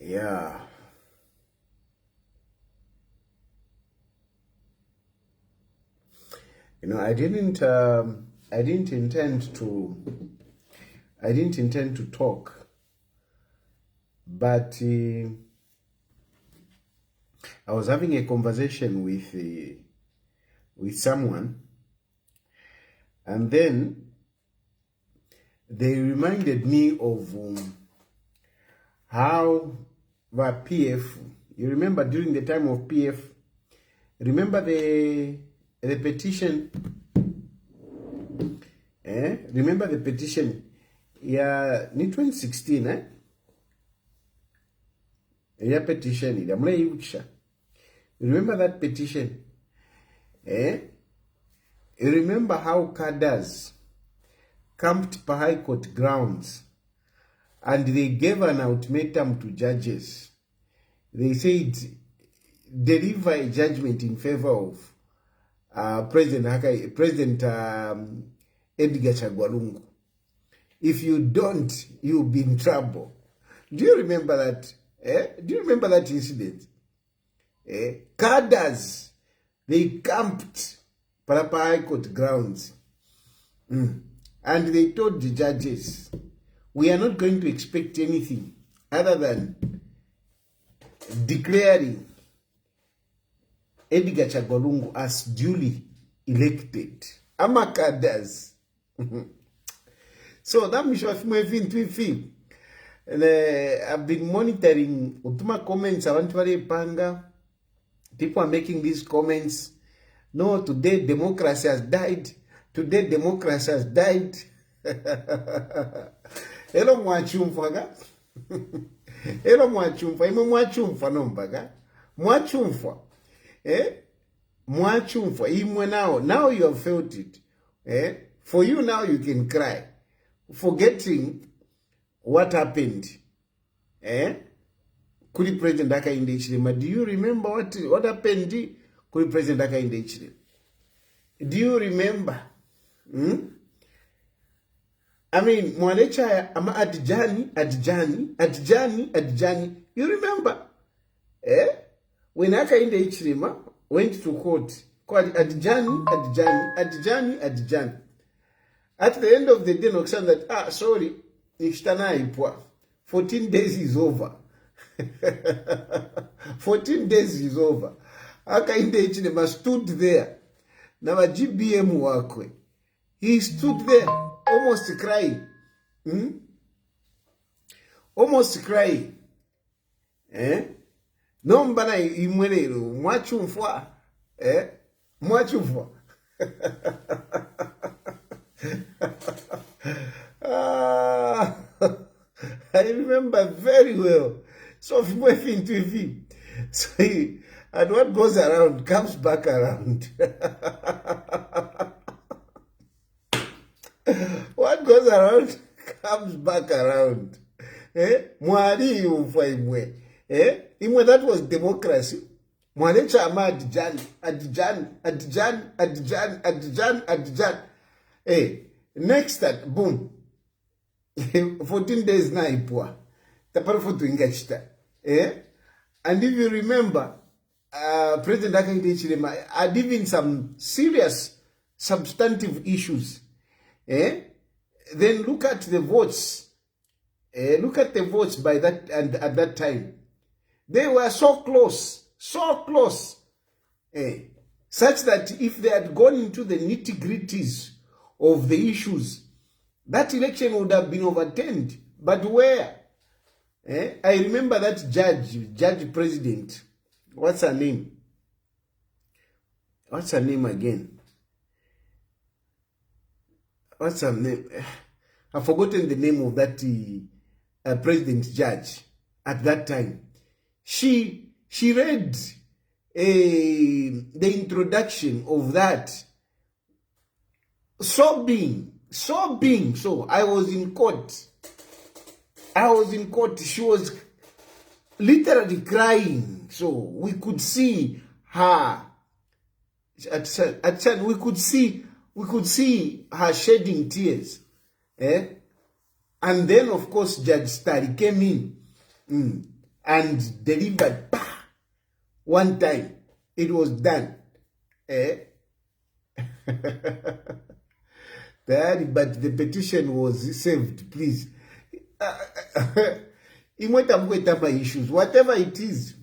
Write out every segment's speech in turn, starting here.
Yeah. You know, I didn't intend to talk, but I was having a conversation with someone, and then they reminded me of how the PF, you remember during the time of PF, remember the petition, remember the petition, yeah, in 2016, yeah, petition, remember that petition, you remember how Cadres camped per High Court grounds and they gave an ultimatum to judges. They said, deliver a judgment in favor of President Edgar Lungu. If you don't, you'll be in trouble. Do you remember that? Do you remember that incident? Cadres, they camped per High Court grounds. And they told the judges, we are not going to expect anything other than declaring Edgar Lungu as duly elected. Amakadas. So that means I've been monitoring Utuma comments. I want to panga. People are making these comments. No, today democracy has died. Today democracy has died. Hello mwachumfa. Hello mwachumfa. Imo mwachumfa nombaga. Mwachumfa. Mwachumfa. Imwe now you have felt it. For you now you can cry. Forgetting what happened. Kuli President Hakainde Hichilema. Do you remember what happened? Kuli President Hakainde Hichilema. Do you remember? I mean, Mwalecha ama Adjani. You remember? When Hakainde Hichilema went to court, called Adjani. At the end of the day, Noxan that, sorry, Nishtana Ipwa. 14 days is over. 14 days is over. Hakainde Hichilema stood there. Now GBM wakwe. He stood there, almost crying. Almost crying. No mbana imwelelo. Mwachumfwa. Mwachumfwa. I remember very well. So if we fin TV. So and what goes around comes back around. What goes around comes back around. Mwali umfa imwe. Imwe, that was democracy. Mwale chama Adjan. Next that, boom. 14 days na ipwa. Taparafu tuingachita. And if you remember, President Hakainde Hichilema had even some serious substantive issues. Then look at the votes. Look at the votes by that and at that time. They were so close. Such that if they had gone into the nitty-gritties of the issues, that election would have been overturned. But where? I remember that judge president. What's her name? What's her name again? What's her name? I've forgotten the name of that president judge at that time. She read the introduction of that, sobbing. So I was in court. She was literally crying. So we could see her. We could see her shedding tears. And then, of course, Judge Stari came in. and delivered. One time, it was done. But the petition was saved, please. Issues, whatever it is,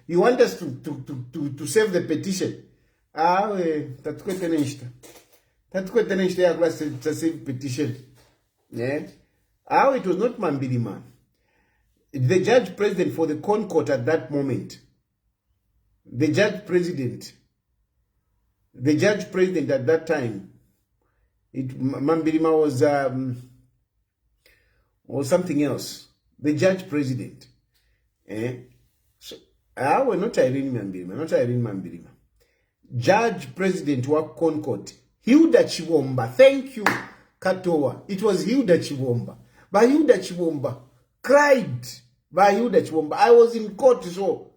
you want us to save the petition. That's quite a save petition. Yeah. It was not Mambirima. The judge president for the Concord at that moment, the judge president at that time, Mambirima was something else. The judge president. So, not Irene Mambirima. Judge president wa Concord, Hilda Chiwomba. Thank you, Katoa. It was Hilda Chiwomba. But Hilda Chiwomba cried. By Hilda Chiwomba. I was in court, so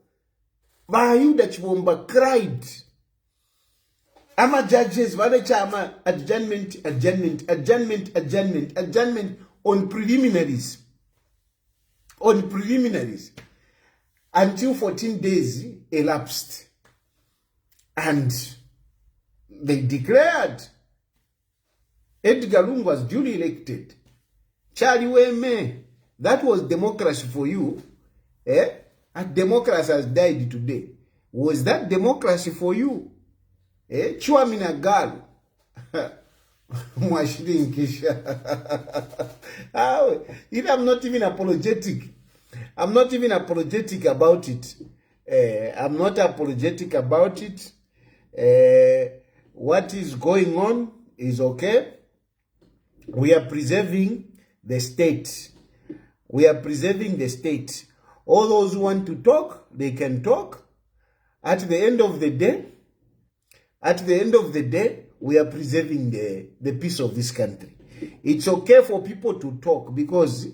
by Hilda Chiwomba cried. Ama judges, ama adjournment on preliminaries. Until 14 days elapsed. And they declared Edgar Lungu was duly elected. Chaliweme, that was democracy for you. And democracy has died today. Was that democracy for you? Chuamina Gal. I'm not even apologetic. I'm not apologetic about it. What is going on is okay. We are preserving the state. All those who want to talk, they can talk. At the end of the day, we are preserving the peace of this country. It's okay for people to talk because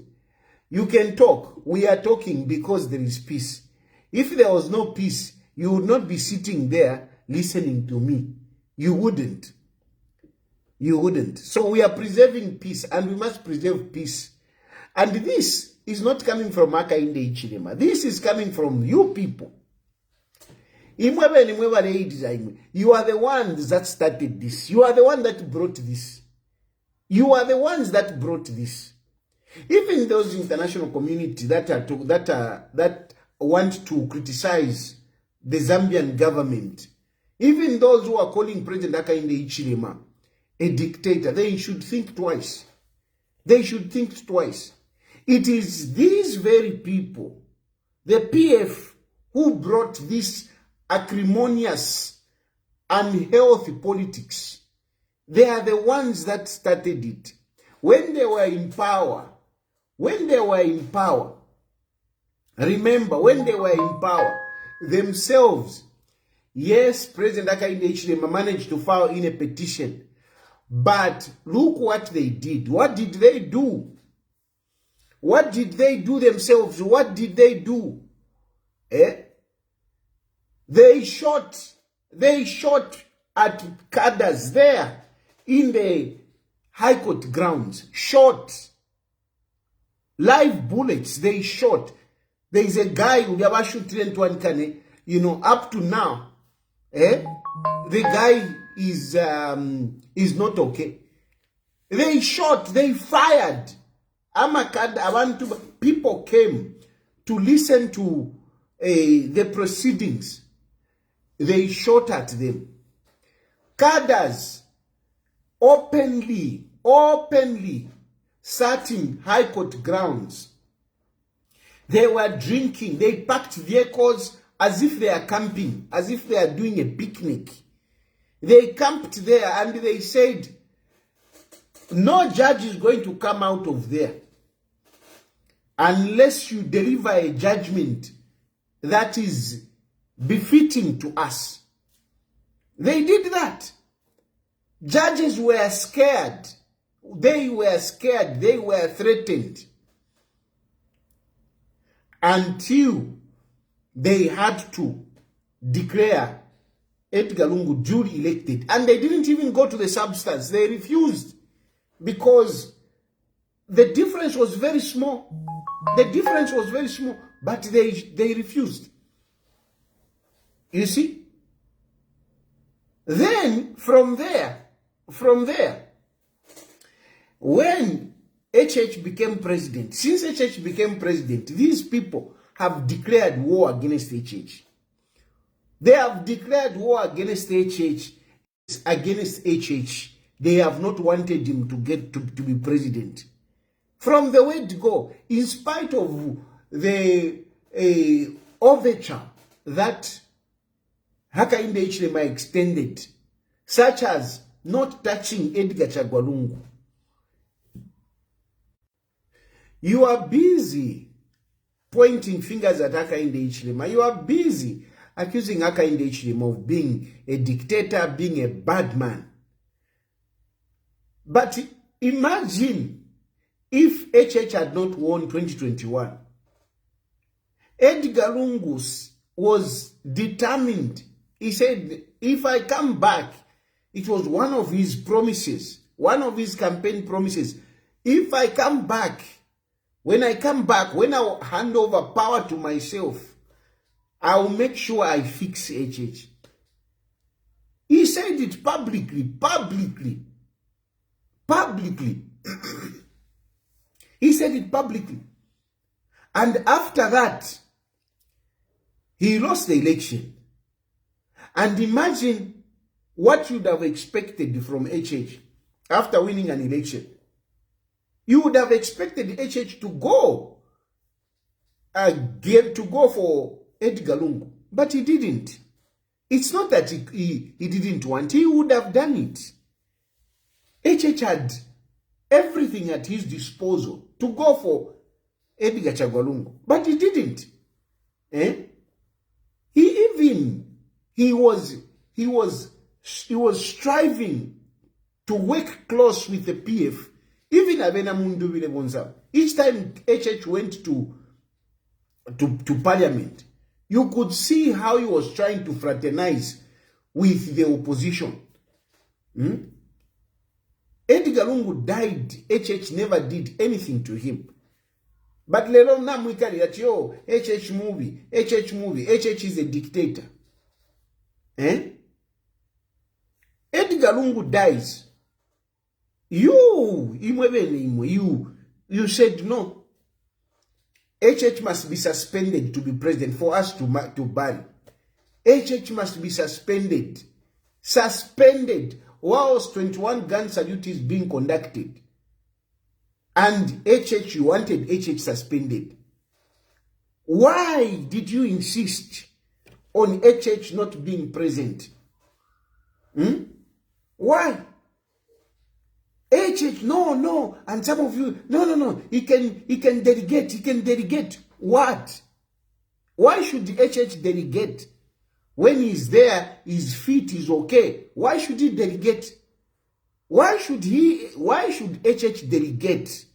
you can talk. We are talking because there is peace. If there was no peace, you would not be sitting there listening to me. You wouldn't. So we are preserving peace, and we must preserve peace. And this is not coming from Hakainde Hichilema. This is coming from you people. You are the ones that started this. You are the one that brought this. You are the ones that brought this. Even those international community that want to criticize the Zambian government, even those who are calling President Hakainde Hichilema a dictator, they should think twice. It is these very people, the PF, who brought this acrimonious, unhealthy politics. They are the ones that started it. When they were in power, remember, when they were in power, themselves, yes, President Hakainde Hichilema managed to file in a petition. But look what they did. What did they do? What did they do themselves? What did they do? They shot at Cadres there in the High Court grounds. Shot. Live bullets, they shot. There is a guy who never shoot up to now. The guy is not okay. They shot, they fired. People came to listen to the proceedings. They shot at them. Cadres openly sat in High Court grounds. They were drinking. They packed vehicles as if they are camping, as if they are doing a picnic. They camped there and they said, no judge is going to come out of there unless you deliver a judgment that is befitting to us. They did that. Judges were scared. They were scared. They were threatened. Until they had to declare Edgar Lungu duly elected. And they didn't even go to the substance. They refused because the difference was very small. The difference was very small, but they refused. You see? Then, from there, when HH became president, since HH became president, these people have declared war against HH. They have declared war against HH, They have not wanted him to get to be president. From the word go, in spite of the overture that Hakainde Hichilema extended, such as not touching Edgar Lungu. You are busy pointing fingers at Hakainde Hichilema. You are busy accusing Hakainde Hichilema of being a dictator, being a bad man. But imagine if HH had not won 2021. Edgar Lungu was determined. He said, if I come back, it was one of his promises, one of his campaign promises. If I come back, when I hand over power to myself, I'll make sure I fix HH. He said it publicly. He said it publicly. And after that, he lost the election. And imagine what you'd have expected from HH after winning an election. You would have expected HH to go for Edgar Lungu, but he didn't. It's not that he didn't want, he would have done it. HH had everything at his disposal to go for Edgar Lungu, but he didn't. He was striving to work close with the PF. Even Abena Mundu Bonza. Each time HH went to parliament, you could see how he was trying to fraternize with the opposition. Edgar Lungu died. HH never did anything to him. But lelo na mwikali that yo HH movie, HH is a dictator. Edgar Lungu dies. You said no. HH must be suspended to be president for us to bury. HH must be suspended. Whilst 21 gun salute is being conducted. And HH, you wanted HH suspended. Why did you insist on HH not being present? Why? HH, no. And some of you, no. He can delegate. What? Why should HH delegate? When he's there, his feet is okay. Why should he delegate? Why should HH delegate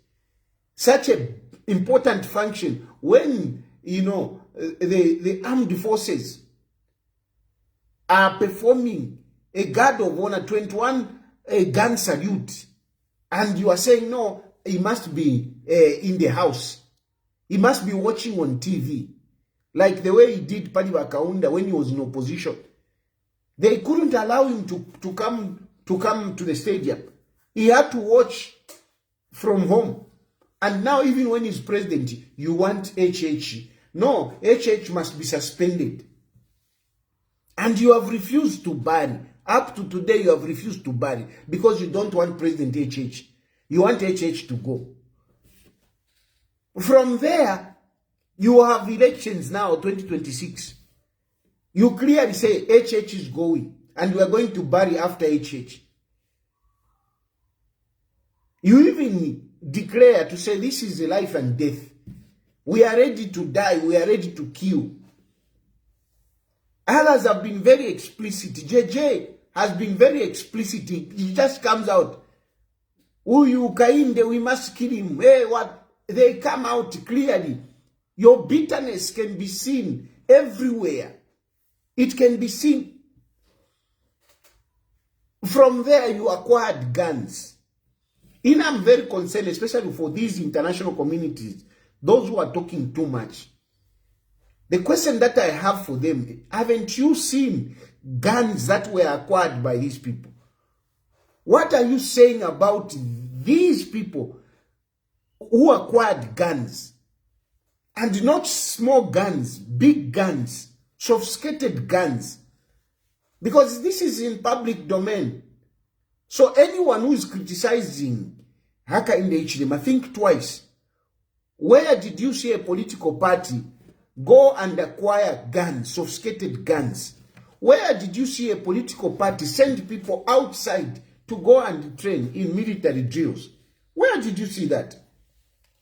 such an important function when, the armed forces are performing a guard of honor, 21 gun salute, and you are saying, no, he must be in the house. He must be watching on TV. Like the way he did Padiba Kaunda when he was in opposition. They couldn't allow him to come to the stadium. He had to watch from home. And now even when he's president, you want HH. No, HH must be suspended. And you have refused to bury. Up to today, you have refused to bury because you don't want President HH. You want HH to go. From there, you have elections now, 2026. You clearly say HH is going, and we are going to bury after HH. You even declare to say this is a life and death. We are ready to die. We are ready to kill. Others have been very explicit. JJ has been very explicit. He just comes out. Uyu Hakainde, we must kill him. Hey, what? They come out clearly. Your bitterness can be seen everywhere. It can be seen. From there, you acquired guns. And I'm very concerned, especially for these international communities, those who are talking too much. The question that I have for them, haven't you seen guns that were acquired by these people? What are you saying about these people who acquired guns? And not small guns, big guns, sophisticated guns. Because this is in public domain. So anyone who is criticizing Hakainde Hichilema, think twice. Where did you see a political party go and acquire guns, sophisticated guns? Where did you see a political party send people outside to go and train in military drills? Where did you see that?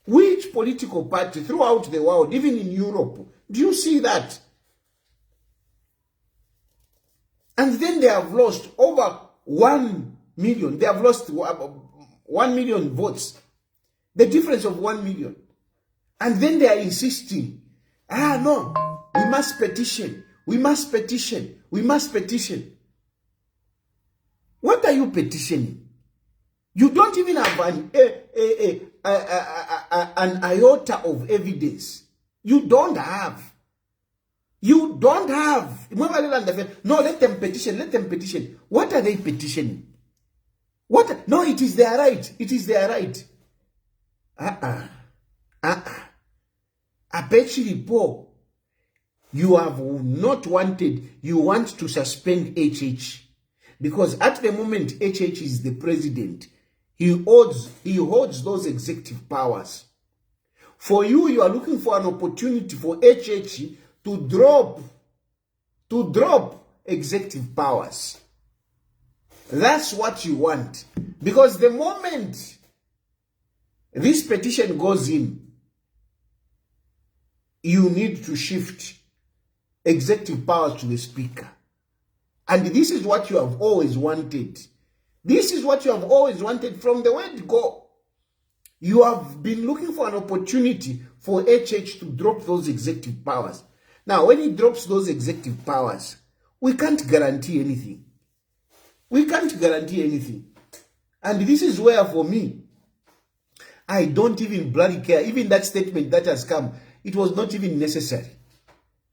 Which political party throughout the world, even in Europe, do you see that? And then they have lost over 1 million. They have lost 1 million votes. The difference of 1 million. And then they are insisting, no, we must petition. We must petition. We must petition. What are you petitioning? You don't even have an iota of evidence. You don't have. You don't have. No, let them petition. Let them petition. What are they petitioning? What? No, it is their right. It is their right. Apparently, Paul, you have not wanted, you want to suspend HH. Because at the moment, HH is the president. He holds those executive powers. For you, you are looking for an opportunity for HH to drop executive powers. That's what you want. Because the moment this petition goes in, you need to shift executive powers to the speaker. And this is what you have always wanted. This is what you have always wanted from the word go. You have been looking for an opportunity for HH to drop those executive powers. Now, when he drops those executive powers, we can't guarantee anything. We can't guarantee anything. And this is where, for me, I don't even bloody care. Even that statement that has come, it was not even necessary.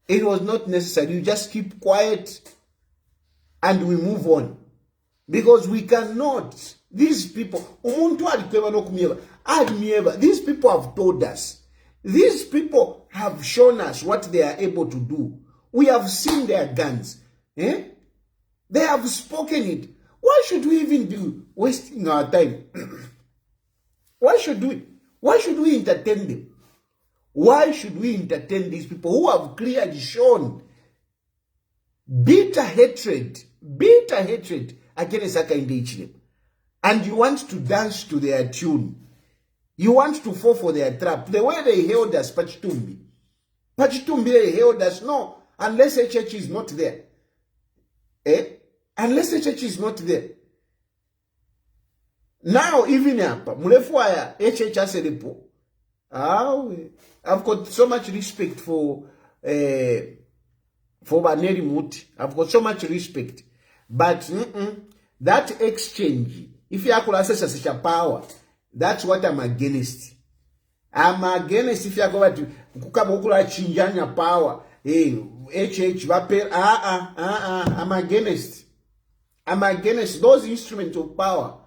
It was not necessary. You just keep quiet and we move on. Because we cannot, these people, these people have told us, these people have shown us what they are able to do. We have seen their guns. They have spoken it. Why should we even be wasting our time? Why should we entertain them? Why should we entertain these people who have clearly shown bitter hatred against Hakainde Hichilema? And you want to dance to their tune. You want to fall for their trap. The way they held us, Pachitumbi, they held us, no, unless HH is not there. Unless HH is not there. Now, even Mulefwaya, HH has a repo. I've got so much respect for Baneri Muti. I've got so much respect. But that exchange, if you have access to such a power, that's what I'm against. I'm against if you go to Kukabukula Chinjanya power. HH, I'm against. I'm against those instruments of power.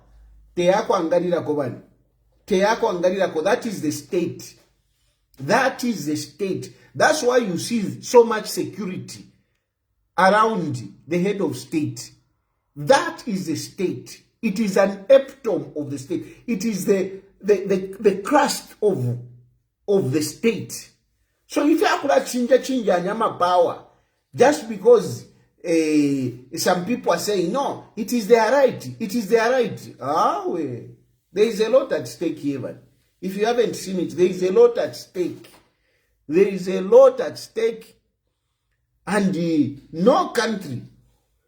That is the state. That is the state. That's why you see so much security around the head of state. That is the state. It is an epitome of the state. It is the crust of the state. So if you have chinja power, just because some people are saying, no, it is their right. It is their right. There is a lot at stake here. If you haven't seen it, there is a lot at stake. There is a lot at stake. And no country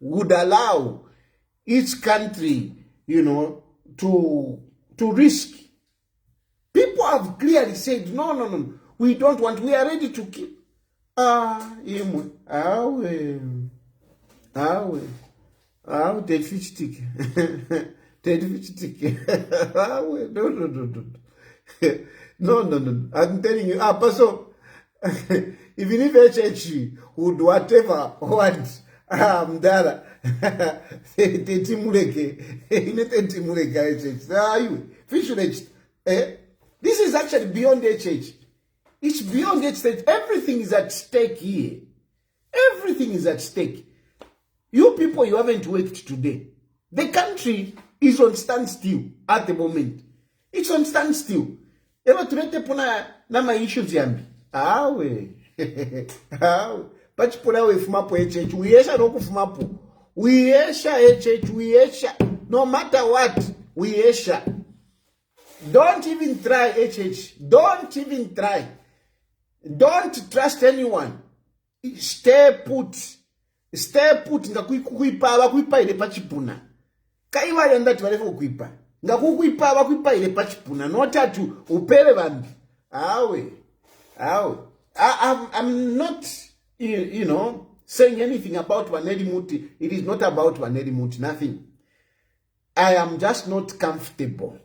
would allow its country, to risk. People have clearly said, no, we don't want, we are ready to kill. No. No. I'm telling you, Pastor, even if HH would whatever want, Mdala, this is actually beyond HH. It's beyond HH. Everything is at stake here. Everything is at stake. You people, you haven't worked today. The country is on standstill at the moment. It's on standstill. Eba turete puna nama issues yambi. Awe. Awe. Pachipuna we fumapo HH. Uyesha no kufumapo. Uyesha HH. Uyesha. No matter what. Uyesha. Don't even try HH. Don't even try. Don't trust anyone. Stay put. Stay put. Nga kuipa ile pachipuna. Kaiwa yanda tuwalefu kuipa. Nga kuipa ile pachipuna. Nota tu upele bambi. Awe. I'm not, saying anything about Waneli Muti. It is not about Waneli Muti. Nothing. I am just not comfortable.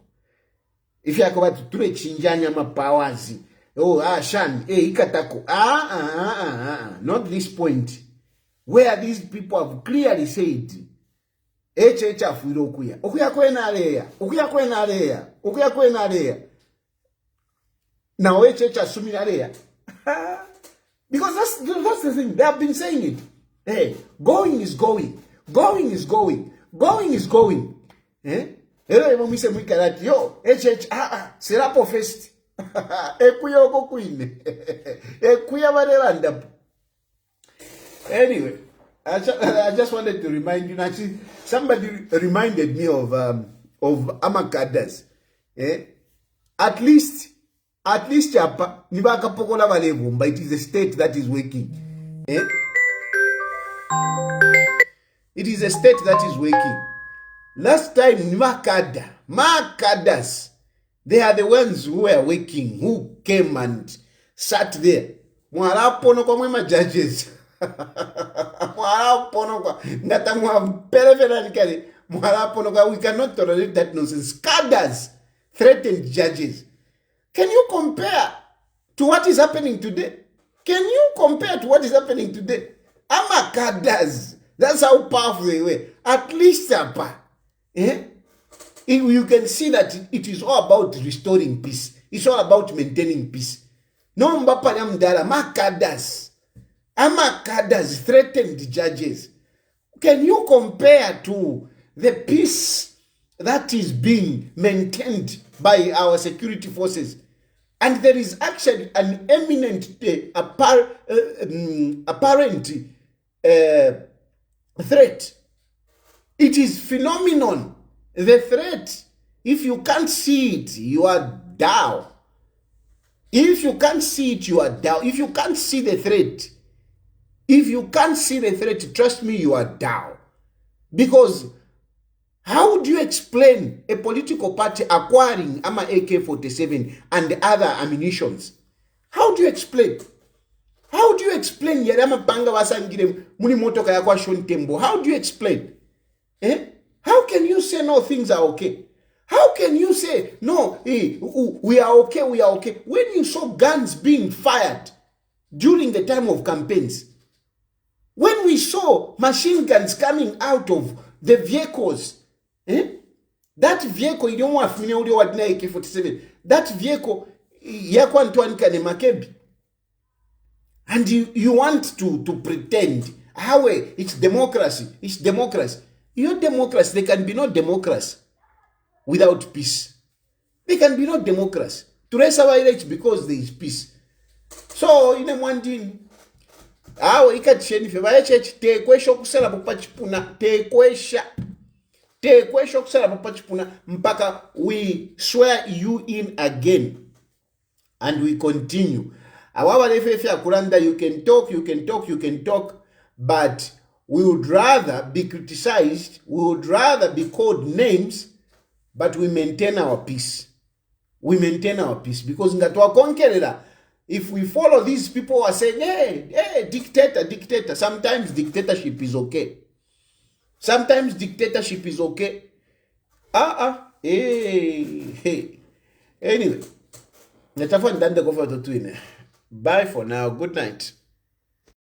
If you are going to chinjanya mapawazi. Oh, Shan, ikatako. Not this point. Where these people have clearly said, HHF will okuya. Okuya kwen area. Now HHF suminarea. Because that's the thing. They have been saying it. Hey, going is going. Going is going. Going is going. Hello, emo se muikarati. Yo, serapo fest. Ekuya oko queen. Ekuya varelanda. Anyway, I just wanted to remind you. Actually, somebody reminded me of Cadres. At least hapa nibaka pokola balevu, but it is a state that is working. It is a state that is working. Last time Cadres, they are the ones who were working, who came and sat there. Mwarapono kwa mwema judges. We cannot tolerate that nonsense. Cadres threatened judges. Can you compare to what is happening today? Can you compare to what is happening today? Cadres. That's how powerful they were. At least, you can see that it is all about restoring peace. It's all about maintaining peace. No Cadres. Cadres threatened judges. Can you compare to the peace that is being maintained by our security forces? And there is actually an eminent, apparent threat. It is phenomenon. The threat. If you can't see it, you are down. If you can't see it, you are down. If you can't see the threat, trust me, you are down. Because how do you explain a political party acquiring AK-47 and other ammunitions? How do you explain? How do you explain Yarama Panga Wasangire Munimotoka Yakwa Shontembo? How do you explain? How can you say no, things are okay? How can you say no, we are okay, when you saw guns being fired during the time of campaigns? When we saw machine guns coming out of the vehicles, that vehicle, you don't want to know what AK-47, that vehicle, and you want to pretend, it's democracy, Your democracy, there can be no democracy without peace. There can be no democracy. To raise our rights because there is peace. So, in a one thing, ikacheni fe vayechechi tekwesha kusela popachipuna tekwesha kusela popachipuna mpaka we swear you in again and we continue. Awawa lefe ya kuranda, you can talk, but we would rather be criticized, we would rather be called names, but we maintain our peace. We maintain our peace because ngatwa konkerera. If we follow these people who are saying, hey, dictator, sometimes dictatorship is okay. Sometimes dictatorship is okay. Hey. Anyway, Netafoni ndande kofa to twine. Bye for now. Good night.